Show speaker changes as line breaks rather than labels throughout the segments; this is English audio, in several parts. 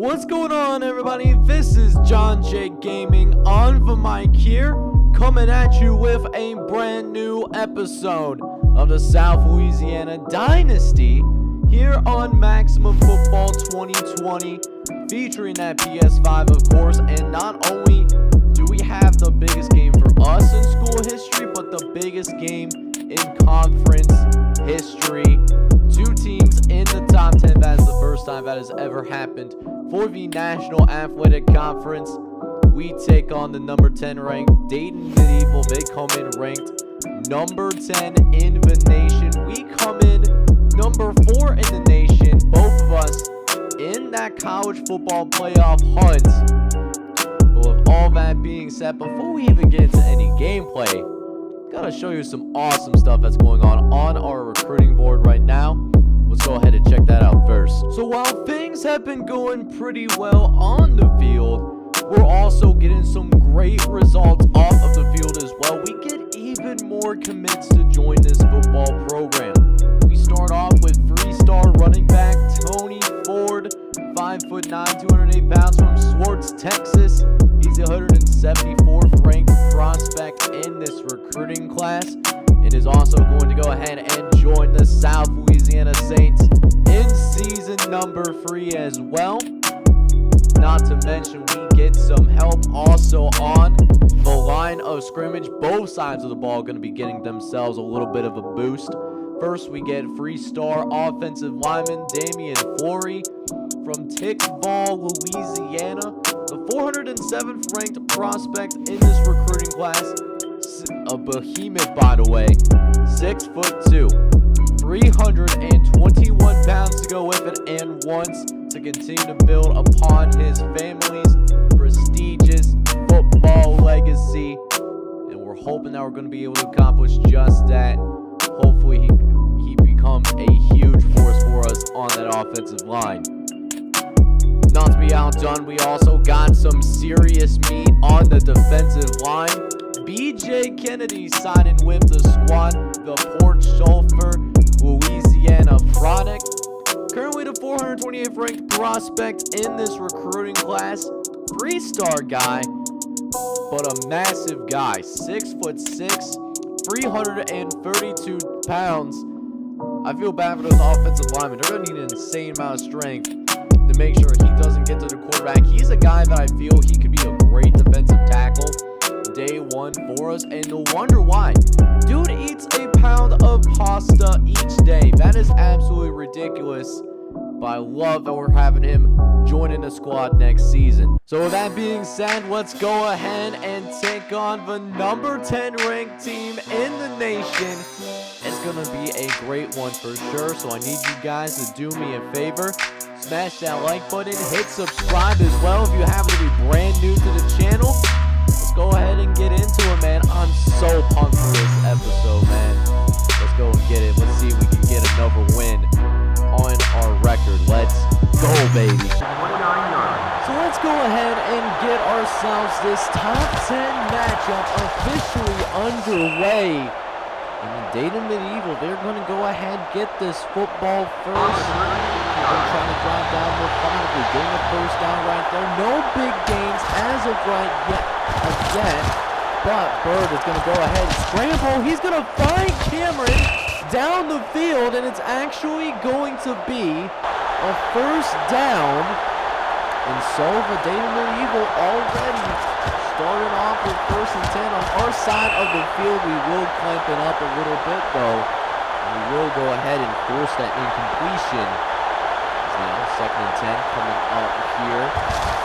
What's going on, everybody? This is John J Gaming on the mic here, coming at you with a brand new episode of the South Louisiana Dynasty here on Maximum Football 2020, featuring that PS5, of course. And not only do we have the biggest game for us in school history, but the biggest game in conference history. Two teams in the top 10. That is the first time that has ever happened for the National Athletic Conference. We take on the number 10 ranked Dayton Medieval. They come in ranked number 10 in the nation. We come in number 4 in the nation. Both of us in that college football playoff hunt. But with all that being said, before we even get into any gameplay, gotta show you some awesome stuff that's going on our recruiting board right now. Let's go ahead and check that out first. So while things have been going pretty well on the field, we're also getting some great results off of the field as well. We get even more commits to join this football program. We start off with 3-star running back Tony Ford, 5'9", 208 pounds from Swartz, Texas. He's a 174th ranked prospect in this recruiting class. It is also going to go ahead and join the South Louisiana Saints in season number 3 as well. Not to mention, we get some help also on the line of scrimmage. Both sides of the ball going to be getting themselves a little bit of a boost. First, we get 3-star offensive lineman Damian Flory from Tickball, Louisiana, the 407th ranked prospect in this recruiting class. A behemoth, by the way, 6'2", 321 pounds to go with it, and wants to continue to build upon his family's prestigious football legacy. And we're hoping that we're going to be able to accomplish just that. Hopefully he becomes a huge force for us on that offensive line. Not to be outdone, we also got some serious meat on the defensive line. BJ Kennedy signing with the squad, the Port Sulphur, Louisiana product. Currently the 428th ranked prospect in this recruiting class. 3-star guy, but a massive guy. 6'6", 332 pounds. I feel bad for those offensive linemen. They're going to need an insane amount of strength to make sure he doesn't get to the quarterback. He's a guy that I feel he could be a great defensive tackle day one for us, and no wonder why. Dude eats a pound of pasta each day. That is absolutely ridiculous, but I love that we're having him joining the squad next season. So with that being said, let's go ahead and take on the number 10 ranked team in the nation. It's gonna be a great one for sure, so I need you guys to do me a favor. Smash that like button, hit subscribe as well if you happen to be brand new to the channel. Let's go ahead and get into it, man. I'm so pumped for this episode, man. Let's go and get it. Let's see if we can get another win on our record. Let's go, baby. So let's go ahead and get ourselves this top 10 matchup officially underway. And the Dayton Medieval, they're going to go ahead and get this football first. They're trying to drive down methodically, getting the first down right there. No big gains as of right yet, but Bird is going to go ahead and scramble. He's going to find Cameron down the field, and it's actually going to be a first down. And so the Dayton Medieval already started off with 1st and 10 on our side of the field. We will clamp it up a little bit, though. We will go ahead and force that incompletion. Now 2nd and 10 coming up here.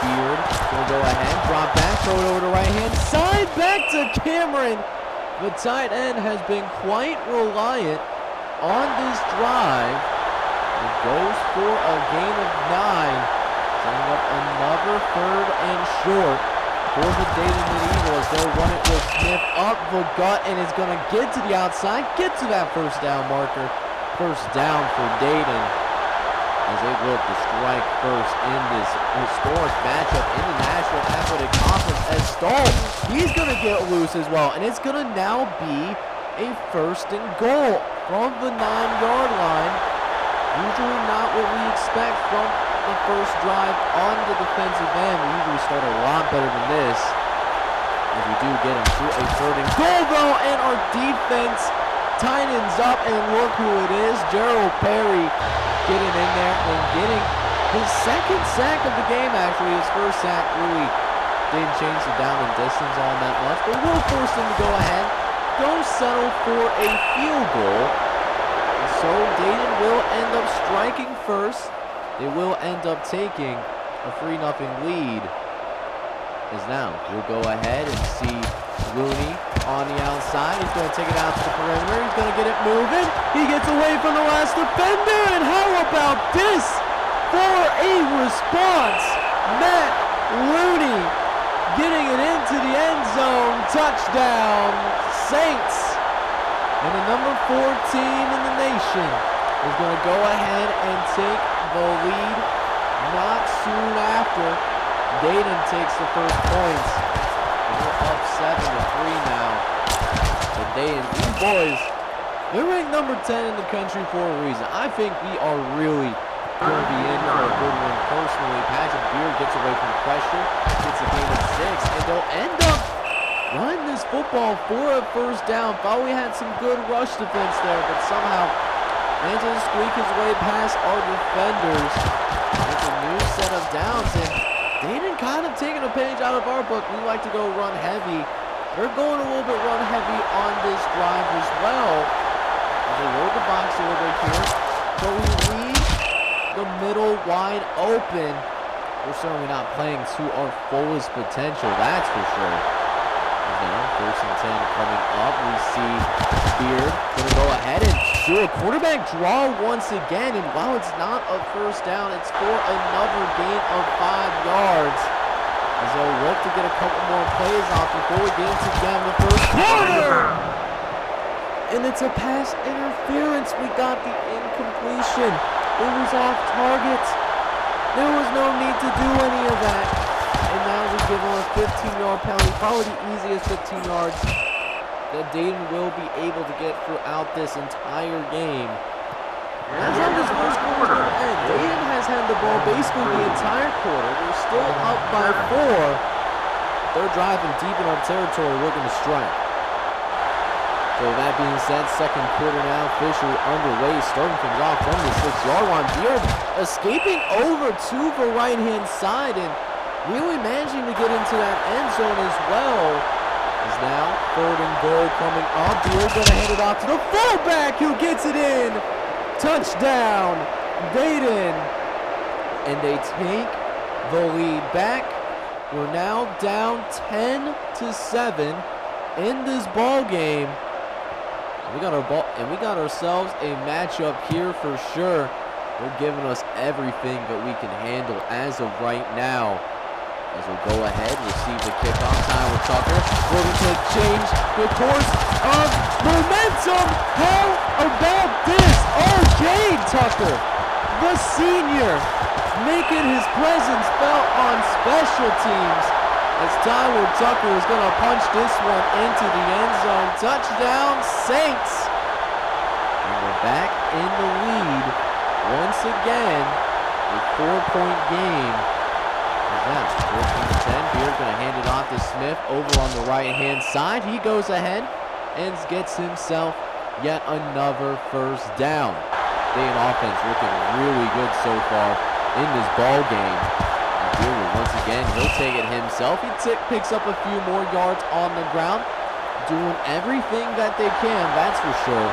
Beard will go ahead, drop back, throw it over to right hand side, back to Cameron. The tight end has been quite reliant on this drive. It goes for a gain of 9. Setting up another 3rd and short for the Dayton Medieval as they'll run it with Smith up the gut, and it's going to get to the outside, get to that first down marker. First down for Dayton as they look to strike first in this historic matchup in the National Athletic Conference as Stahl, he's going to get loose as well, and it's going to now be a 1st and goal from the 9-yard line. Usually not what we expect from the first drive on the defensive end. We usually start a lot better than this. As we do get him to a 3rd and goal though, and our defense tightens up, and look who it is. Gerald Perry getting in there and getting his 2nd sack of the game, actually. His 1st sack really didn't change the down and distance all that much, but we'll force him to go ahead, go settle for a field goal. And so Dayton will end up striking first. They will end up taking a 3-0 lead. As now we'll go ahead and see Looney on the outside. He's going to take it out to the perimeter. He's going to get it moving. He gets away from the last defender. And how about this for a response? Matt Looney getting it into the end zone. Touchdown, Saints. And the number 4 team in the nation is going to go ahead and take the lead. Not soon after, Dayton takes the first points. We're up 7-3 now. So Dayton, these boys, they're ranked number 10 in the country for a reason. I think we are really going to be in for a good one personally. Patrick Beard gets away from pressure, gets a gain of 6, and they'll end up running this football for a 1st down. Thought we had some good rush defense there, but somehow managed to squeak his way past our defenders. It's a new set of downs, and Dayton kind of taking a page out of our book. We like to go run heavy. They're going a little bit run heavy on this drive as well. They load the box a little bit here. So we leave the middle wide open. We're certainly not playing to our fullest potential, that's for sure. Now, 1st and 10 coming up. We see Beard going to go ahead and do a quarterback draw once again. And while it's not a 1st down, it's for another gain of 5 yards. As they'll look to get a couple more plays off before we get into again the 1st quarter. And it's a pass interference. We got the incompletion. It was off target. There was no need to do any of that. And now we give him a 15-yard penalty, probably the easiest 15 yards that Dayton will be able to get throughout this entire game. That's how this 1st quarter is going to end. Dayton has had the ball basically the entire quarter. They're still up by 4. They're driving deep in our territory looking to strike. So that being said, 2nd quarter now officially underway, starting things off from the 6-yard line. Beard escaping over to the right-hand side and really managing to get into that end zone as well. Is now 3rd and goal coming up. Beard going to hand it off to the fullback who gets it in. Touchdown, Dayton. And they take the lead back. We're now down 10-7 in this ball game. We got our ball, and we got ourselves a matchup here for sure. They're giving us everything that we can handle as of right now. As we'll go ahead, receive the kickoff. Tyler Tucker looking to change the course of momentum. How about this? R.J. Tucker, the senior, making his presence felt on special teams. As Tyler Tucker is going to punch this one into the end zone. Touchdown, Saints. And we're back in the lead once again. A 4-point game. That's 14-10. Beard going to hand it off to Smith over on the right-hand side. He goes ahead and gets himself yet another 1st down. Dayton offense looking really good so far in this ball game. And once again, he'll take it himself. He picks up a few more yards on the ground, doing everything that they can, that's for sure,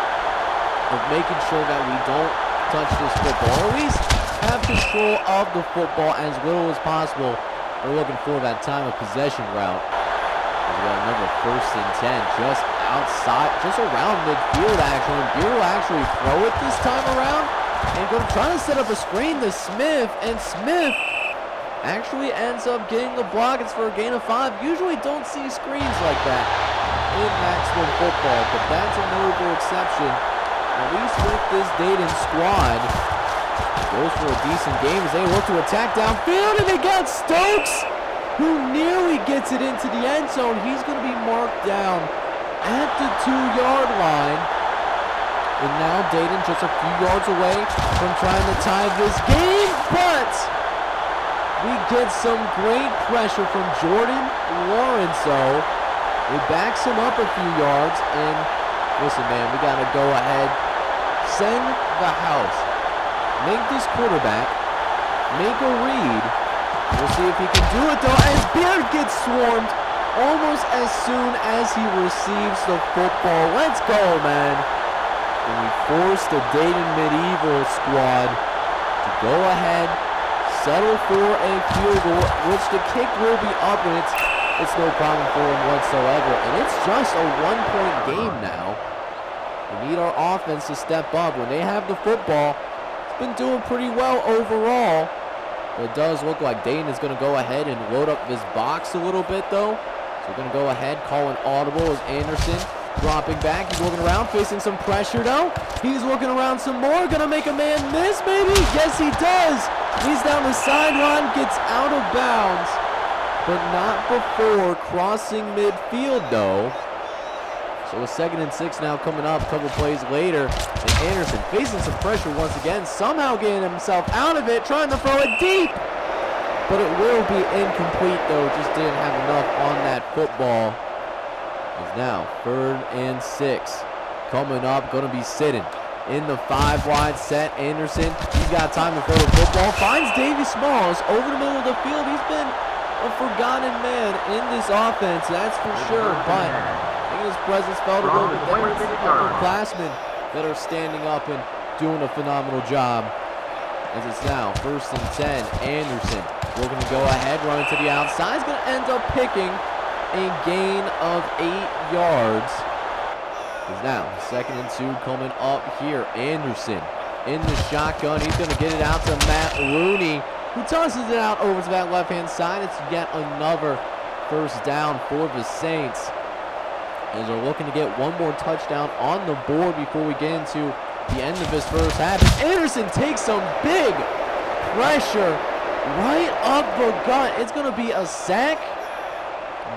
of making sure that we don't touch this football, or at least have control of the football as little as possible. They're looking for that time of possession route. We got another 1st and 10 just outside, just around midfield actually. And Beer will actually throw it this time around and going to try to set up a screen to Smith, and Smith actually ends up getting the block. It's for a gain of 5. Usually don't see screens like that in maximum football, but that's a notable exception, at least with this Dayton squad. Goes for a decent game as they look to attack downfield, and they got Stokes, who nearly gets it into the end zone. He's going to be marked down at the 2-yard line. And now Dayton just a few yards away from trying to tie this game, but We get some great pressure from Jordan Lawrence, though. It backs him up a few yards, and listen, man, we got to go ahead, send the house, make this quarterback, make a read. We'll see if he can do it, though, as Beard gets swarmed almost as soon as he receives the football. Let's go, man. And we force the Dayton Medieval squad to go ahead, settle for a field goal, which the kick will be up, and it's no problem for him whatsoever. And it's just a one-point game now. We need our offense to step up. When they have the football, it's been doing pretty well overall. But it does look like Dayton is going to go ahead and load up this box a little bit, though. So we're going to go ahead, call an audible as Anderson dropping back. He's looking around, facing some pressure, though. He's looking around some more. Going to make a man miss, maybe? Yes, he does. He's down the sideline, gets out of bounds, but not before crossing midfield, though. So a 2nd and 6 now coming up a couple plays later. And Anderson facing some pressure once again, somehow getting himself out of it, trying to throw it deep. But it will be incomplete, though. Just didn't have enough on that football. It's now 3rd and 6 coming up, going to be sitting in the 5-wide set. Anderson, he's got time to throw the football. Finds Davey Smalls over the middle of the field. He's been a forgotten man in this offense, that's for sure. But his presence felt a little bit there. It's the upperclassmen that are standing up and doing a phenomenal job. As it's now 1st and 10. Anderson looking to go ahead, running to the outside. He's going to end up picking a gain of 8 yards. It's now 2nd and 2 coming up here. Anderson in the shotgun. He's going to get it out to Matt Looney, who tosses it out over to that left-hand side. It's yet another 1st down for the Saints, as they're looking to get one more touchdown on the board before we get into the end of this first half. Anderson takes some big pressure right up the gut. It's going to be a sack.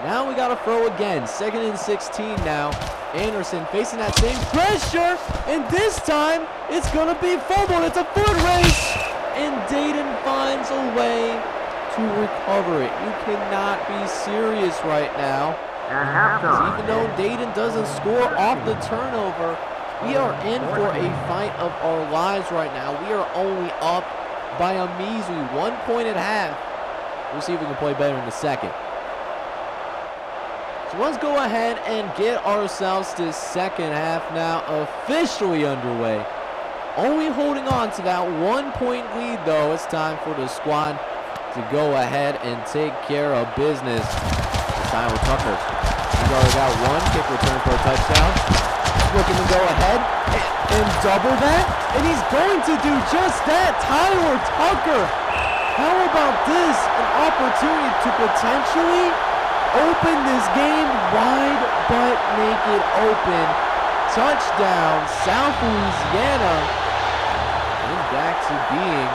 Now we got to throw again. 2nd and 16 now. Anderson facing that same pressure, and this time it's going to be fumbled. It's a foot race, and Dayton finds a way to recover it. You cannot be serious right now. Even though Dayton doesn't score off the turnover, we are in for a fight of our lives right now. We are only up by a measly 1 point at half. We'll see if we can play better in the second. So let's go ahead and get ourselves this second half now officially underway. Only holding on to that 1 point lead, though. It's time for the squad to go ahead and take care of business. This time with Tucker. He's already got one kick return for a touchdown. He's looking to go ahead and double that, and he's going to do just that. Tyler Tucker. How about this? An opportunity to potentially open this game wide, but make it open. Touchdown, South Louisiana. And back to being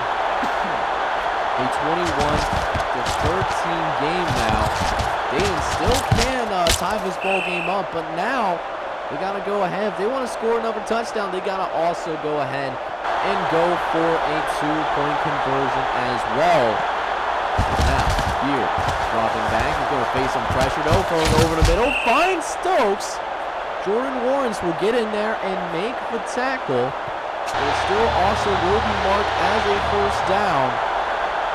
a 21-13 game now. Dayton still can tie this ball game up, but now they got to go ahead. If they want to score another touchdown, they got to also go ahead and go for a 2-point conversion as well. Now, here, dropping back. He's going to face some pressure, though, throwing over the middle. Finds Stokes. Jordan Lawrence will get in there and make the tackle. But it still also will be marked as a 1st down.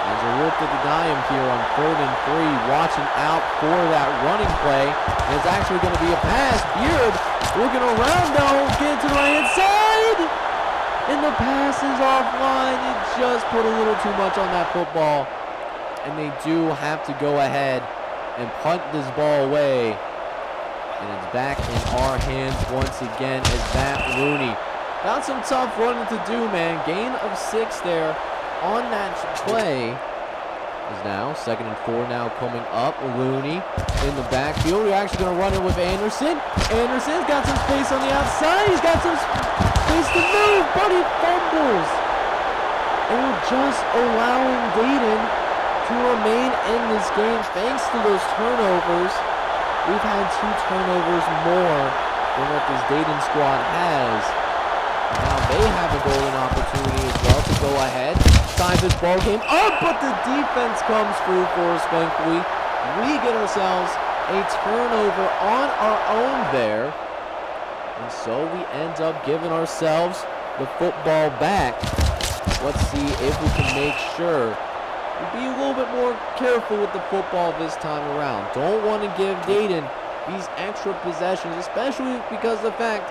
As a look at the dime here on 3rd and 3, watching out for that running play. And it's actually going to be a pass. Beard looking around, though, get to the right-hand side. And the pass is offline. It just put a little too much on that football. And they do have to go ahead and punt this ball away. And it's back in our hands once again as Matt Looney. Got some tough running to do, man. Gain of 6 there on that play. Is now 2nd and 4 now coming up. Looney in the backfield. We're actually going to run it with Anderson. Anderson's got some space on the outside. He's got some space to move, but he fumbles. And we're just allowing Dayton to remain in this game thanks to those turnovers. We've had 2 turnovers more than what this Dayton squad has. Now they have a golden opportunity as well to go ahead tie this ball game up, but the defense comes through for us, thankfully. We get ourselves a turnover on our own there. And so we end up giving ourselves the football back. Let's see if we can make sure we be a little bit more careful with the football this time around. Don't want to give Dayton these extra possessions, especially because of the fact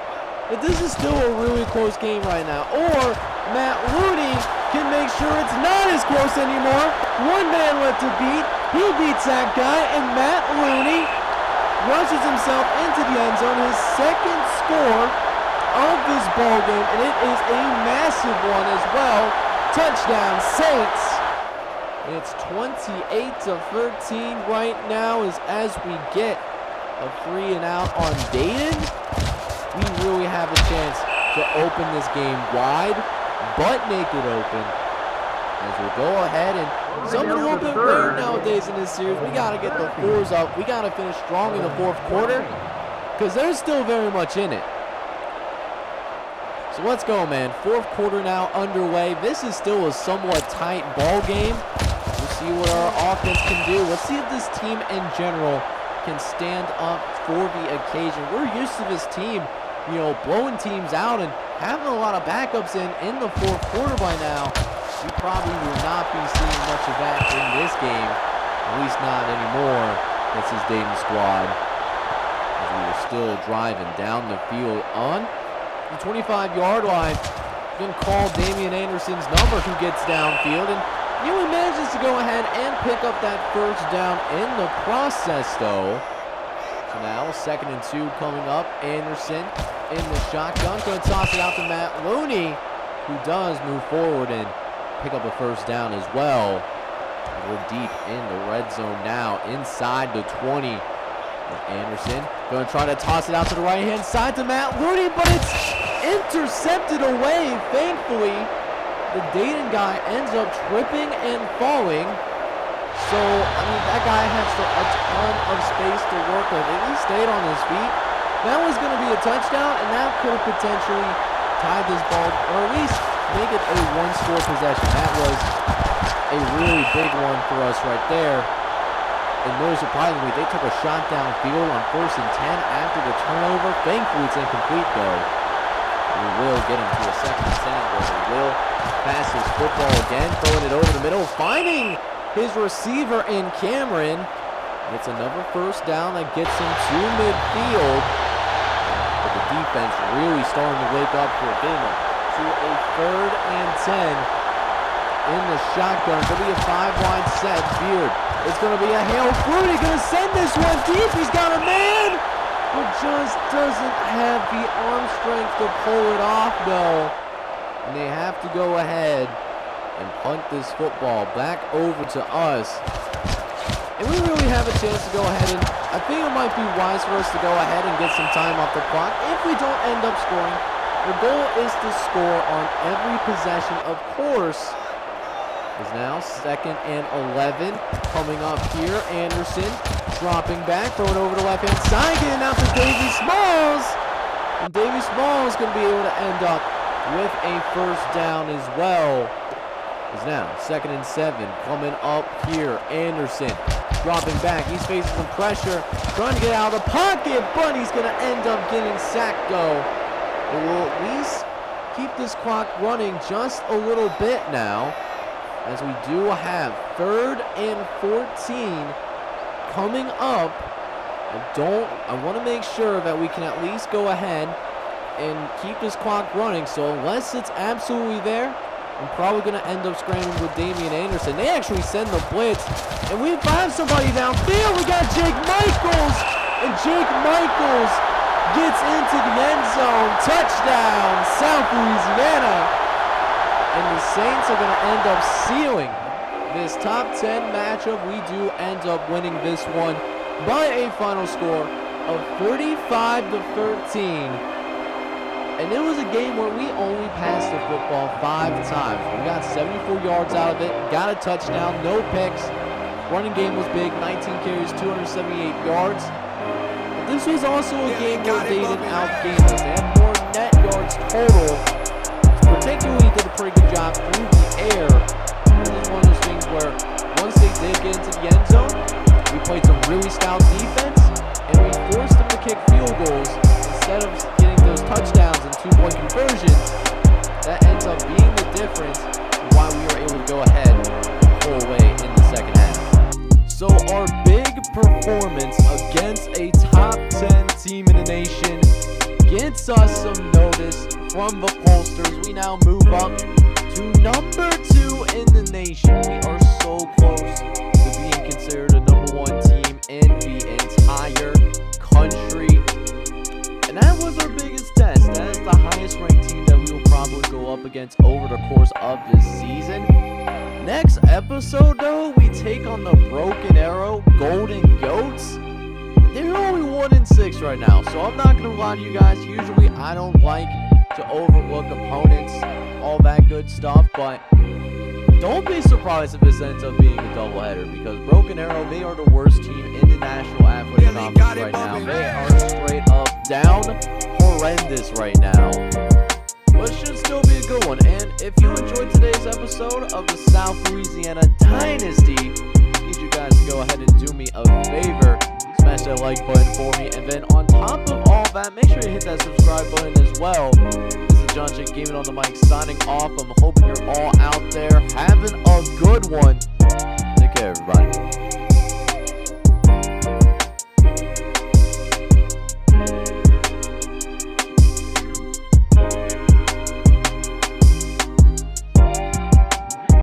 that this is still a really close game right now. Or Matt Looney can make sure it's not as close anymore. One man left to beat. He beats that guy, and Matt Looney rushes himself into the end zone, his second score of this ball game, and it is a massive one as well. Touchdown, Saints. It's 28-13 right now as we get a 3 and out on Dayton. We really have a chance to open this game wide, but make it open. As we go ahead and something a little bit rare nowadays in this series, we got to get the 4s up. We got to finish strong in the fourth quarter because there's still very much in it. So let's go, man. Fourth quarter now underway. This is still a somewhat tight ball game. We'll see what our offense can do. Let's see if this team in general can stand up for the occasion. We're used to this team, blowing teams out and having a lot of backups in the fourth quarter by now. We probably will not be seeing much of that in this game, at least not anymore. This is Dayton's squad. As we are still driving down the field on the 25-yard line. Going to call Damian Anderson's number, who gets downfield, and he manages to go ahead and pick up that first down in the process, though. So now 2nd and 2 coming up. Anderson in the shotgun, going to toss it out to Matt Looney, who does move forward and pick up a first down as well. We're deep in the red zone now, inside the 20. And Anderson going to try to toss it out to the right-hand side to Matt Looney, but it's intercepted away. Thankfully, the Dayton guy ends up tripping and falling. So, that guy has a ton of space to work with. If he stayed on his feet, that was going to be a touchdown, and that could have potentially tied this ball, or at least make it a one-score possession. That was a really big one for us right there. And no surprisingly, they took a shot downfield on 1st and 10 after the turnover. Thankfully, it's incomplete, though. We will get him to a 2nd and 10, where they will pass this football again, throwing it over the middle, finding his receiver in Cameron. It's another first down that gets him to midfield. But the defense really starting to wake up for getting him to a 3rd and 10 in the shotgun. It's going to be a 5-wide set. Beard, it's going to be a hail Fruity, going to send this one deep. He's got a man, but just doesn't have the arm strength to pull it off, though. And they have to go ahead and punt this football back over to us. And we really have a chance to go ahead, and I think it might be wise for us to go ahead and get some time off the clock if we don't end up scoring. The goal is to score on every possession, of course. Is now 2nd and 11 coming up here. Anderson dropping back, throwing over the left-hand side, getting out to Davey Smalls. And Davey Smalls going to be able to end up with a first down as well. Is now 2nd and 7 coming up here. Anderson dropping back. He's facing some pressure, trying to get out of the pocket, but he's going to end up getting sacked, though. It will at least keep this clock running just a little bit now, as we do have 3rd and 14 coming up. I want to make sure that we can at least go ahead and keep this clock running. So unless it's absolutely there, I'm probably going to end up scrambling with Damian Anderson. They actually send the blitz, and we have somebody downfield. We got Jake Michaels, and Jake Michaels gets into the end zone. Touchdown, South Louisiana. And the Saints are going to end up sealing this top 10 matchup. We do end up winning this one by a final score of 35-13. And it was a game where we only passed the football 5 times. We got 74 yards out of it, got a touchdown, no picks. Running game was big, 19 carries, 278 yards. But this was also a game where Dayton outgained us. They had more net yards total. Particularly did a pretty good job through the air. where once they did get into the end zone, we played some really stout defense, and we forced them to kick field goals instead of getting those touchdowns and 2-point conversions. That ends up being the difference why we were able to go ahead the whole way in the second half. So our big performance against a top 10 team in the nation gets us some notice from the pollsters. We now move up to number 2 in the nation. We are so close to being considered a number 1 team in the entire country. And that was our biggest test. That is the highest ranked team that we will probably go up against over the course of this season. Next episode, though, we take on the Broken Arrow Golden Goats. They're only 1-6 right now, so I'm not going to lie to you guys. Usually, I don't like to overlook opponents, all that good stuff, but don't be surprised if this ends up being a doubleheader, because Broken Arrow, they are the worst team in the National Athletic Conference right now. They are straight up down horrendous right now. But it should still be a good one. And if you enjoyed today's episode of the South Louisiana Dynasty, I need you guys to go ahead and do me a favor. Smash that like button for me. And then on top of all that, make sure you hit that subscribe button as well. This is John Chick Gaming on the mic signing off. I'm hoping you're all out there having a good one. Take care, everybody.